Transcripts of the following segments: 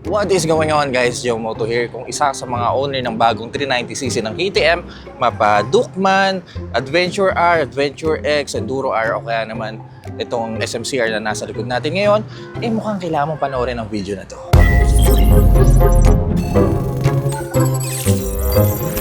What is going on guys, Joe Moto here. Kung isa sa mga owner ng bagong 390cc ng KTM, mapa Dukeman, Adventure R, Adventure X, Enduro R o kaya naman itong SMCR na nasa likod natin ngayon, mukhang kailangan mong panoorin ang video na to.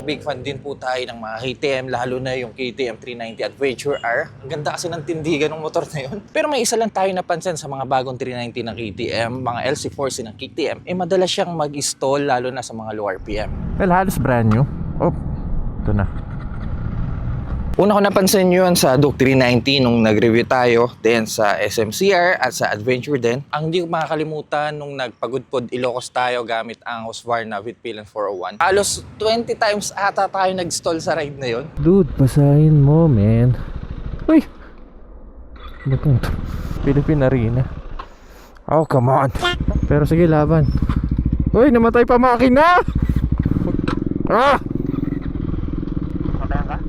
Big fan din po tayo ng mga KTM, lalo na yung KTM 390 Adventure R. Ang ganda kasi ng tindigan ng motor na yun. Pero may isa lang tayo napansin sa mga bagong 390 ng KTM, mga LC40 ng KTM, madalas siyang mag-stall lalo na sa mga low RPM. Well, halos brand new. Oh, ito na. Una ko napansin yun sa Duke 390 nung nag-review tayo, then sa SMCR at sa Adventure din. Ang hindi ko makakalimutan nung nagpagudpod Ilocos tayo gamit ang Husqvarna Vitpilen 401. Halos 20 times ata tayo nag-stall sa ride na yun. Dude, basahin mo, man. Uy! Ano ito? Philippine Arena. Oh, come on. Pero sige, laban. Uy, namatay pa makina! Ah!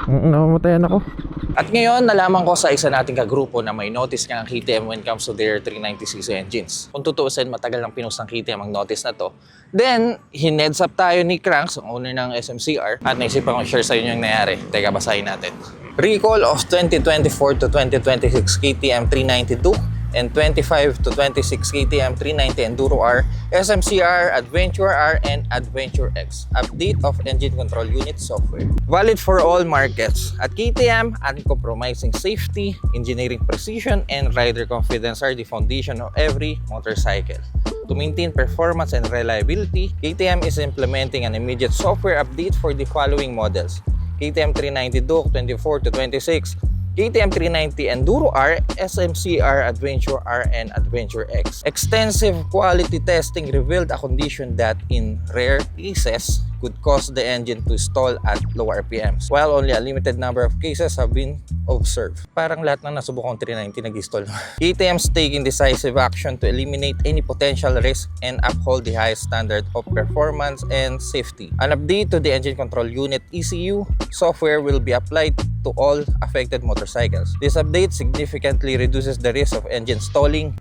Namamatayan ako. At ngayon, nalaman ko sa isa nating kagrupo na may notice nga ang KTM when it comes to their 390cc engines. Kung tutuusin, matagal ng pinost ng KTM ang notice na to. Then, hineads up tayo ni Cranks, ang owner ng SMCR, at naisipan ko share sa inyo yung nangyari. Teka, basahin natin. Recall of 2024 to 2026 KTM 390 Duke and 25 to 26 KTM 390 Enduro R, SMCR, Adventure R, and Adventure X. Update of engine control unit software. Valid for all markets. At KTM, uncompromising safety, engineering precision, and rider confidence are the foundation of every motorcycle. To maintain performance and reliability, KTM is implementing an immediate software update for the following models: KTM 390 Duke 24 to 26, KTM 390 Enduro R, SMCR, Adventure R, and Adventure X. Extensive quality testing revealed a condition that in rare cases could cause the engine to stall at low RPMs, while only a limited number of cases have been observed. Parang lahat ng nasubukang 390 nag-stall. KTM's taking decisive action to eliminate any potential risk and uphold the highest standard of performance and safety. An update to the engine control unit ECU software will be applied to all affected motorcycles. This update significantly reduces the risk of engine stalling,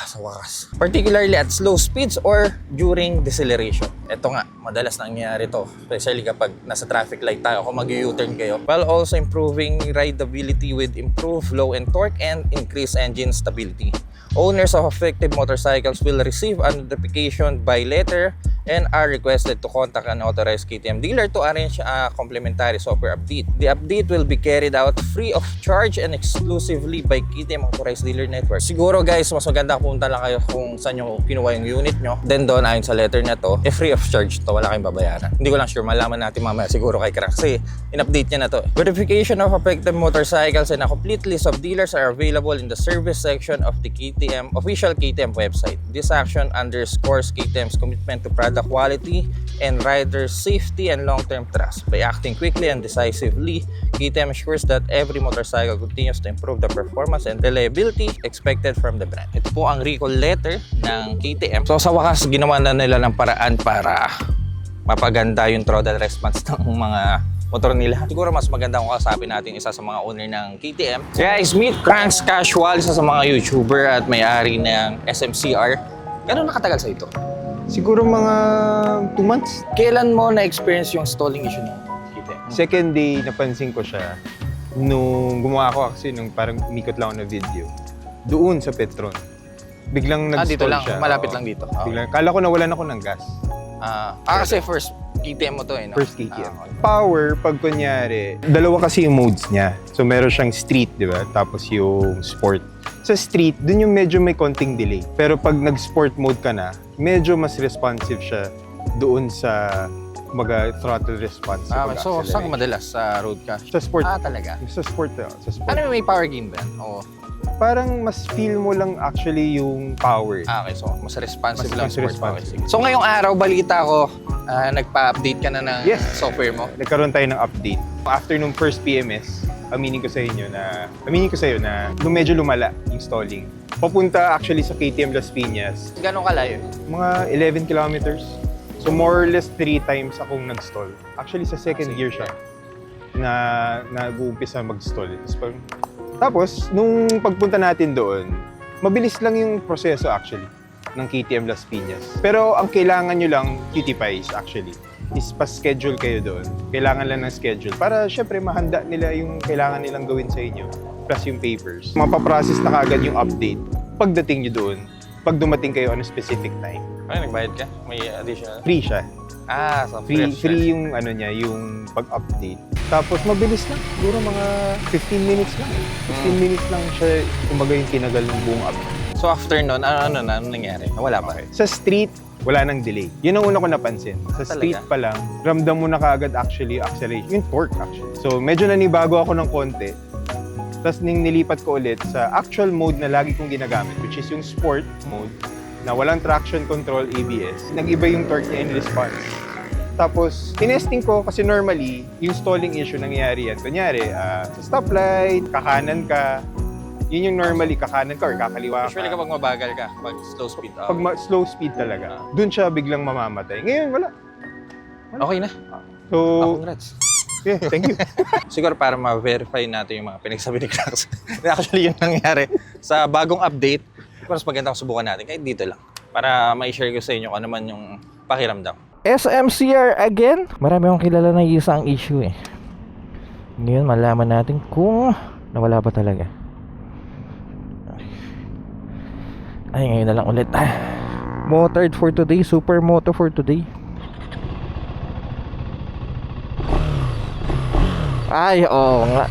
sa wakas, particularly at slow speeds or during deceleration. Ito nga, madalas nangyayari to, especially kapag nasa traffic light tayo, kung mag-U-turn kayo, while also improving rideability with improved low end torque and increased engine stability. Owners of affected motorcycles will receive a notification by letter and are requested to contact an authorized KTM dealer to arrange a complimentary software update. The update will be carried out free of charge and exclusively by KTM authorized dealer network. Siguro guys, mas maganda punta lang kayo kung saan nyo kinuha yung unit nyo. Then doon, ayon sa letter na to, free of charge to, wala kayong babayaran. Hindi ko lang sure, malaman natin mamaya siguro kay Crack kasi in-update niya na to. Verification of affected motorcycles and a complete list of dealers are available in the service section of the KTM official KTM website. This action underscores KTM's commitment to product quality and rider safety and long-term trust. By acting quickly and decisively, KTM assures that every motorcycle continues to improve the performance and reliability expected from the brand. Ito po ang recall letter ng KTM. So sa wakas, ginawa na nila ng paraan para mapaganda yung throttle response ng mga motor nila. Siguro mas maganda kung kasapin natin isa sa mga owner ng KTM. Guys, meet Cranks Casual, isa sa mga YouTuber at may-ari ng SMCR. Gano'n nakatagal sa ito? Siguro mga 2 months. Kailan mo na-experience yung stalling issue ng KTM? Second day, napansin ko siya nung gumawa ako kasi nung parang umikot lang ako na video. Doon sa Petron. Biglang nag-stall dito lang, siya. malapit lang dito. Biglang, kala ko nawalan ako ng gas. Kasi first KTM mo to no? First KTM. Power, pag kunyari, dalawa kasi yung modes niya. So meron siyang street, di ba? Tapos yung sport. Sa street, dun yung medyo may konting delay. Pero pag nag-sport mode ka na, medyo mas responsive siya doon sa throttle response. So, saan madalas? Sa road ka? Sa sport. Talaga? Sa sport, sa sport. Ano may power gain ba? Oo. Parang mas feel mo lang actually yung power. Okay, so mas responsive Mas lang sport. responsive. Okay. So ngayong araw, balita ko, nagpa-update ka na ng Yes. software mo. Nagkaroon tayo ng update. After nung first PMS, aminin ko sa iyo na nung medyo lumala yung stalling. Papunta actually sa KTM Las Piñas, Gano'ng kalayo? mga 11 kilometers. So more or less 3 times akong nag-stall. Actually sa second gear siya na nag-uumpisa mag-stall. Tapos, nung pagpunta natin doon, mabilis lang yung proseso actually. ng KTM Las Piñas. Pero ang kailangan nyo lang, Cutie Pies actually, is pa-schedule kayo doon. Kailangan lang ng schedule para syempre mahanda nila yung kailangan nilang gawin sa inyo plus yung papers. Mapaprocess na kaagad yung update pagdating nyo doon pag dumating kayo on a specific time. Ay, nagbayad ka? May additional? Free siya. So Free yung ano niya, yung pag-update. Tapos mabilis lang. Siguro mga 15 minutes lang. 15 minutes lang siya, kumbaga yung tinagal ng buong update. So after nun, ano nangyari? Wala pa. Sa street, wala nang delay. Yun ang una ko napansin. Sa street pa lang, ramdam mo na kaagad actually acceleration. Yung torque actually. So medyo nanibago ako ng konti. Tapos nilipat ko ulit sa actual mode na lagi kong ginagamit, which is yung sport mode na walang traction control ABS. Nag-iba yung torque niya in response. Tapos, tinesting ko kasi normally, yung stalling issue nangyayari yan. Kunyari, sa stoplight, kakanan ka. Yun yung normally, kakanan ka or kakaliwa ka. Usually kapag mabagal ka, pag slow speed. Pag slow speed talaga, dun siya biglang mamamatay. Ngayon, wala. Okay na. So, Congrats. yeah, thank you. Siguro para ma-verify natin yung mga pinagsabi ni Clarks. Actually, yun nangyari. Sa bagong update, mas magandang subukan natin kahit dito lang. Para ma-share ko sa inyo kung ano man yung pakiramdam. SMCR again? Marami akong kilala na isang issue eh. Ngayon malaman natin kung nawala ba talaga. Ay, ngayon na lang ulit. Motored for today, super moto for today. Ay, oo nga.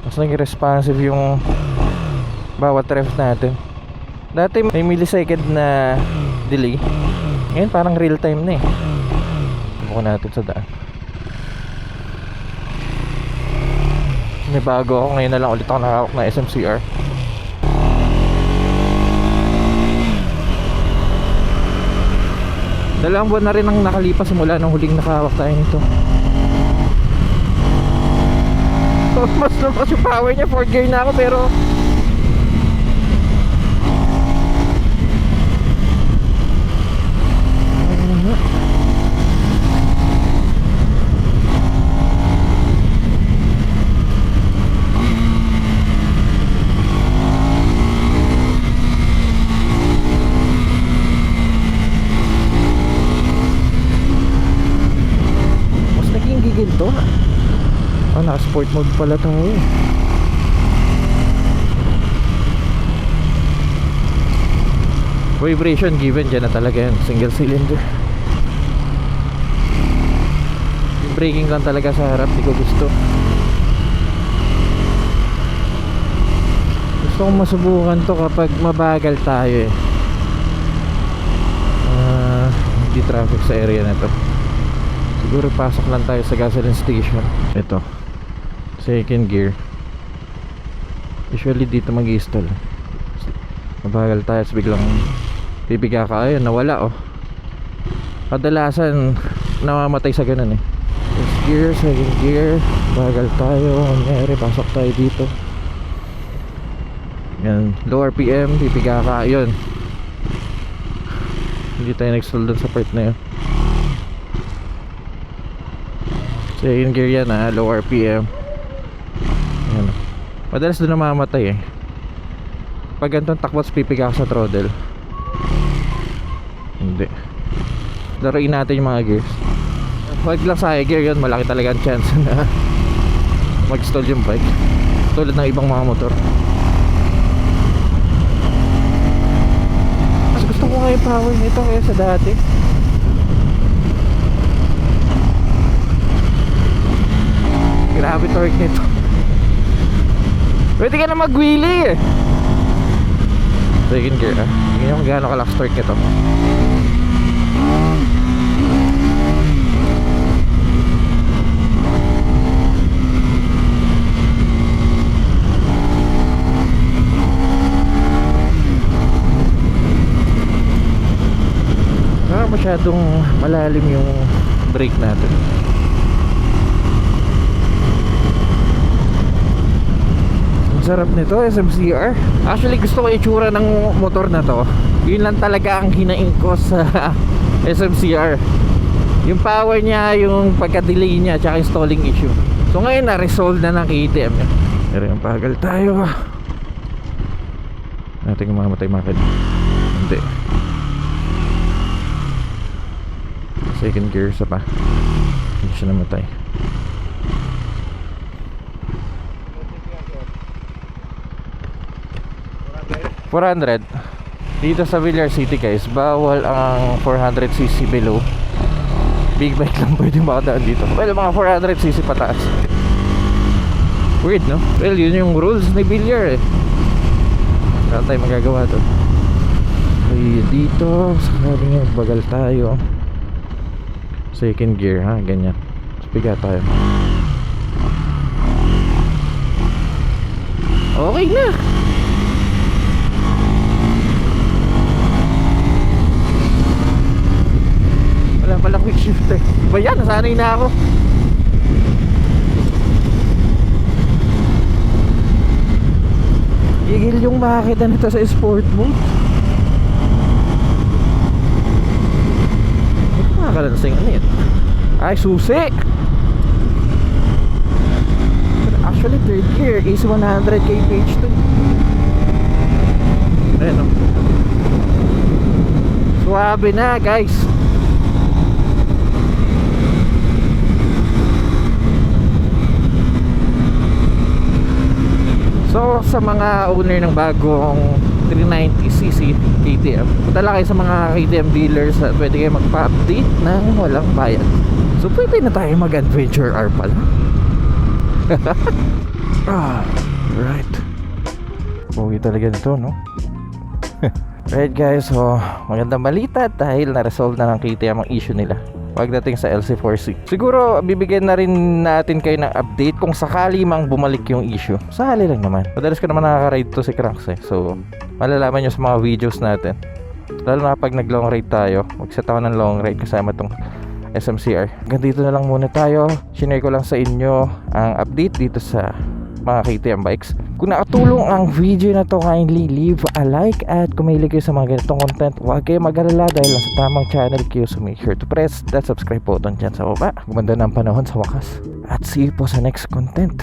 Mas naging responsive yung bawat ref natin. Dati may millisecond na delay. Ngayon parang real time na eh. Subukan natin sa daan. May bago ako. Ngayon na lang ulit ako nakahawak na SMCR. Dalawang buwan na rin ang nakalipas simula nung huling nakahawak tayo nito. Mas lumas yung power niya. 4th gear na ako pero ginto. Naka-sport mode pala tayo. Vibration given dyan na talaga yan. Single cylinder. Yung braking lang talaga sa harap, di ko gusto. Gusto kong masubukan to kapag mabagal tayo eh. Hindi traffic sa area na to. Siguro pasok lang tayo sa gasoline station. Ito, second gear. Usually dito mag-i-stall. Mabagal tayo, biglang pipiga ka. Ayun, nawala oh. Kadalasan namamatay sa ganun eh. First gear, second gear. Bagal tayo. Kunyari, pasok tayo dito. Yan, low RPM, pipiga ka. Ayun, hindi tayo nag-stall dun sa part na yun. Second gear yan low RPM. Yan. Madalas doon namamatay eh. Pag ganitong takbot, pipiga ka sa throttle. Hindi. Laruin natin yung mga gears. Huwag lang sa high gear yun, malaki talaga ang chance na mag-stall yung bike. Tulad ng ibang mga motor. Mas gusto ko nga yung power nito kaya sa dati. Grabe torque nito. Pwede ka na mag-wheelie eh. Second gear Tingnan nyo kung gaano kalakas torque nito. Masyadong malalim yung brake natin. Sarap nito, SMCR. Actually gusto ko itsura ng motor na to. Yun lang talaga ang hinaing ko sa SMCR. Yung power niya, yung pagka-delay niya, tsaka yung stalling issue. So ngayon na-resolve na ng KTM. Pero yung pagal tayo. natin yung mamatay makina. Hindi. Second gear sa pa. Hindi siya namatay. $400. Dito sa Villar City guys, bawal ang 400cc below. Big bike lang pwede makadaan dito. Well, mga 400cc pataas. Weird, no? Well, yun yung rules ni Villar eh. Saan tayo magagawa to? Okay, dito sakaling nga bagal tayo. Second gear ha, ganyan. Spiga tayo. Okay na. Wala pala quick shifter. Ba yan, nasanay na ako. Gigil yung makakita nito sa sport mode. Nakakalansing ano yun? Ay, susi! Actually, third gear is 100 kph to. Ayan o. Suwabe na guys. So sa mga owner ng bagong 390cc KTM, punta lang kayo sa mga KTM dealers at pwede kayo magpa-update ng walang bayad. So pwede na tayo mag-adventure R pala. Right. Pogi talaga nito, no? Right guys, so magandang balita dahil na-resolve na ng KTM ang issue nila pagdating sa LC4C. Siguro bibigyan na rin natin kayo ng update kung sakali mang bumalik yung issue. Sakali lang naman. Madalas ko naman nakaka-ride to si Cranks eh. So malalaman nyo sa mga videos natin. Lalo na pag nag-long ride tayo, mag-set ako ng long ride kasama tong SMCR. Hanggang dito na lang muna tayo. Shinare ko lang sa inyo ang update dito sa mga KTM bikes. Kung nakatulong ang video na to, kindly leave a like at kung mahilig kayo sa mga ganitong content, huwag kayo mag-alala dahil nasa tamang channel kayo, so make sure to press that subscribe button dyan sa baba. Gumanda na ang panahon sa wakas at see you po sa next content.